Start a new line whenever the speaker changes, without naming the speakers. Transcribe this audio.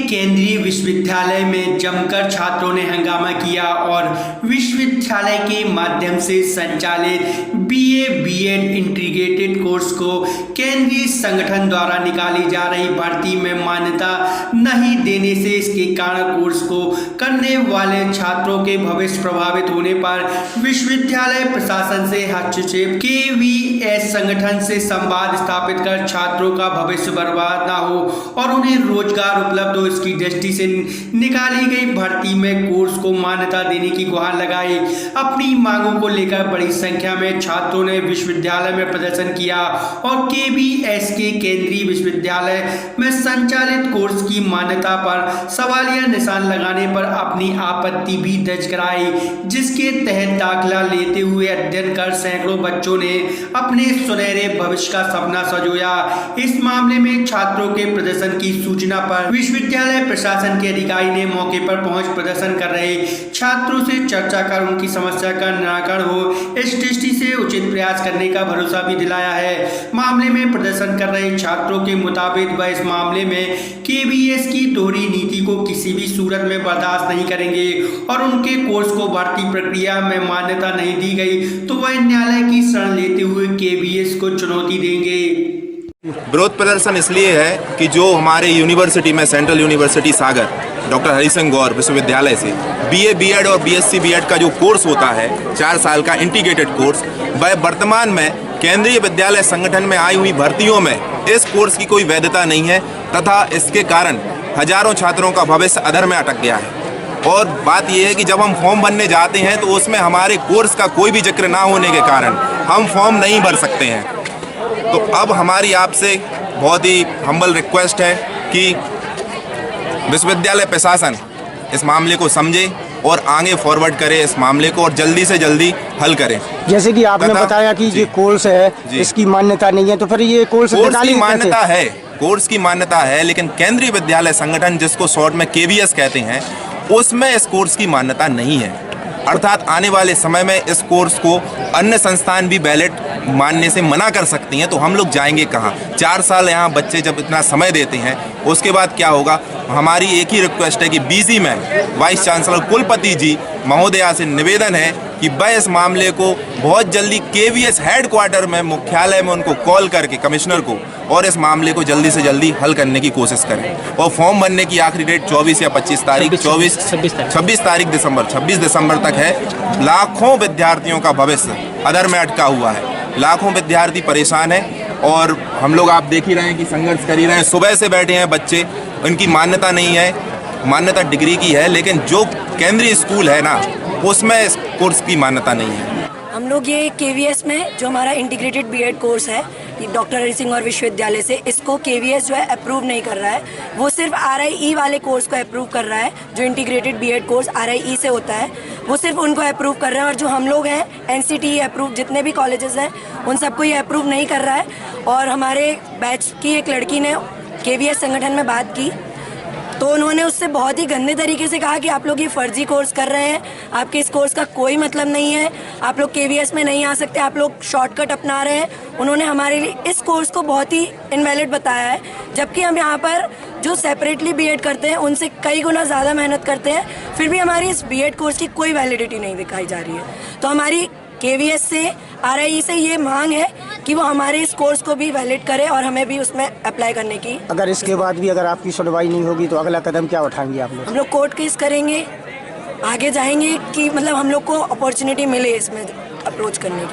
केंद्रीय विश्वविद्यालय में जमकर छात्रों ने हंगामा किया और विश्वविद्यालय के माध्यम से संचालित बीए बीएड इंटीग्रेटेड कोर्स को केंद्रीय संगठन द्वारा निकाली जा रही भर्ती में मान्यता नहीं देने से इसके कारण कोर्स को करने वाले छात्रों के भविष्य प्रभावित होने पर विश्वविद्यालय प्रशासन से हस्तक्षेप केवीएस संगठन से संवाद स्थापित कर छात्रों का भविष्य बर्बाद ना हो और उन्हें रोजगार उपलब्ध हो इसकी दृष्टि से निकाली गई भर्ती में कोर्स को मान्यता देने की गुहार लगाई। अपनी मांगों को लेकर बड़ी संख्या में छात्रों ने विश्वविद्यालय में प्रदर्शन किया और केवीएस के केंद्रीय विश्वविद्यालय में संचालित कोर्स की मान्यता पर सवालिया निशान लगाने पर अपनी आपत्ति भी दर्ज कराई, जिसके तहत दाखिला लेते हुए अध्ययन कर सैकड़ों बच्चों ने अपने सुनहरे भविष्य का सपना संजोया। इस मामले में छात्रों के प्रदर्शन की सूचना पर विश्वविद्यालय प्रशासन के अधिकारी ने मौके पर पहुंच प्रदर्शन कर रहे छात्रों से चर्चा कर उनकी समस्या का निराकरण हो इस दृष्टि से उचित प्रयास करने का भरोसा भी दिलाया है। मामले में प्रदर्शन कर रहे छात्रों के मुताबिक वह इस मामले में केवीएस की दोहरी नीति को किसी भी सूरत में बर्दाश्त नहीं करेंगे और उनके कोर्स को भर्ती प्रक्रिया में मान्यता नहीं दी गई तो वह न्यायालय की शरण लेते हुए केवीएस को चुनौती देंगे।
विरोध प्रदर्शन इसलिए है कि जो हमारे यूनिवर्सिटी में सेंट्रल यूनिवर्सिटी सागर डॉक्टर हरि सिंह गौर विश्वविद्यालय से बीए बीएड और बीएससी बीएड का जो कोर्स होता है 4 साल का इंटीग्रेटेड कोर्स, वह वर्तमान में केंद्रीय विद्यालय संगठन में आई हुई भर्तियों में इस कोर्स की कोई वैधता नहीं है तथा इसके कारण हजारों छात्रों का भविष्य अधर में अटक गया है। और बात यह है कि जब हम फॉर्म भरने जाते हैं तो उसमें हमारे कोर्स का कोई भी जिक्र ना होने के कारण हम फॉर्म नहीं भर सकते हैं। तो अब हमारी आपसे बहुत ही हम्बल रिक्वेस्ट है कि विश्वविद्यालय प्रशासन इस मामले को समझे और आगे फॉरवर्ड करे इस मामले को और जल्दी से जल्दी हल करें।
जैसे कि आपने बताया कि ये कोर्स है इसकी मान्यता नहीं है, तो फिर ये कोर्स
की मान्यता है, कोर्स की मान्यता है, लेकिन केंद्रीय विद्यालय संगठन जिसको शॉर्ट में केवीएस कहते हैं उसमें इस कोर्स की मान्यता नहीं है। अर्थात आने वाले समय में इस कोर्स को अन्य संस्थान भी वैलिड मानने से मना कर सकती हैं, तो हम लोग जाएंगे कहाँ? 4 साल यहाँ बच्चे जब इतना समय देते हैं उसके बाद क्या होगा? हमारी एक ही रिक्वेस्ट है कि बीसी में वाइस चांसलर कुलपति जी महोदया से निवेदन है कि वह इस मामले को बहुत जल्दी केवीएस हेडक्वार्टर में मुख्यालय में उनको कॉल करके कमिश्नर को और इस मामले को जल्दी से जल्दी हल करने की कोशिश करें। और फॉर्म भरने की आखिरी डेट 24 या 25 तारीख 26 तारीख दिसंबर 26 दिसंबर तक है। लाखों विद्यार्थियों का भविष्य अधर में अटका हुआ है, लाखों विद्यार्थी परेशान हैं और हम लोग आप देख ही रहे हैं कि संघर्ष कर ही रहे हैं। सुबह से बैठे हैं बच्चे, उनकी मान्यता नहीं है, मान्यता डिग्री की है, लेकिन जो केंद्रीय स्कूल है ना उसमें इस कोर्स की मान्यता नहीं है।
हम लोग ये केवीएस में जो हमारा इंटीग्रेटेड बीएड कोर्स है डॉक्टर हरि सिंह गौर विश्वविद्यालय से, इसको केवीएस जो है अप्रूव नहीं कर रहा है। वो सिर्फ आरआईई वाले कोर्स को अप्रूव कर रहा है, जो इंटीग्रेटेड बीएड कोर्स आरआईई से होता है वो सिर्फ उनको अप्रूव कर रहे हैं। और जो हम लोग हैं एनसीटीई अप्रूव जितने भी कॉलेजेस हैं उन सबको ये अप्रूव नहीं कर रहा है। और हमारे बैच की एक लड़की ने केवीएस संगठन में बात की तो उन्होंने उससे बहुत ही गंदे तरीके से कहा कि आप लोग ये फर्जी कोर्स कर रहे हैं, आपके इस कोर्स का कोई मतलब नहीं है, आप लोग केवीएस में नहीं आ सकते, आप लोग शॉर्टकट अपना रहे हैं। उन्होंने हमारे लिए इस कोर्स को बहुत ही इनवैलिड बताया है, जबकि हम यहाँ पर जो सेपरेटली बीएड करते हैं उनसे कई गुना ज़्यादा मेहनत करते हैं, फिर भी हमारी इस बीएड कोर्स की कोई वैलिडिटी नहीं दिखाई जा रही है। तो हमारी केवीएस से आरआईई से ये मांग है कि वो हमारे इस कोर्स को भी वैलिड करे और हमें भी उसमें अप्लाई करने की।
अगर इसके बाद भी अगर आपकी सुनवाई नहीं होगी तो अगला कदम क्या उठाएंगे आप लोग?
हम लोग कोर्ट केस करेंगे, आगे जाएंगे कि मतलब हम लोग को अपॉर्चुनिटी मिले इसमें अप्रोच करने की।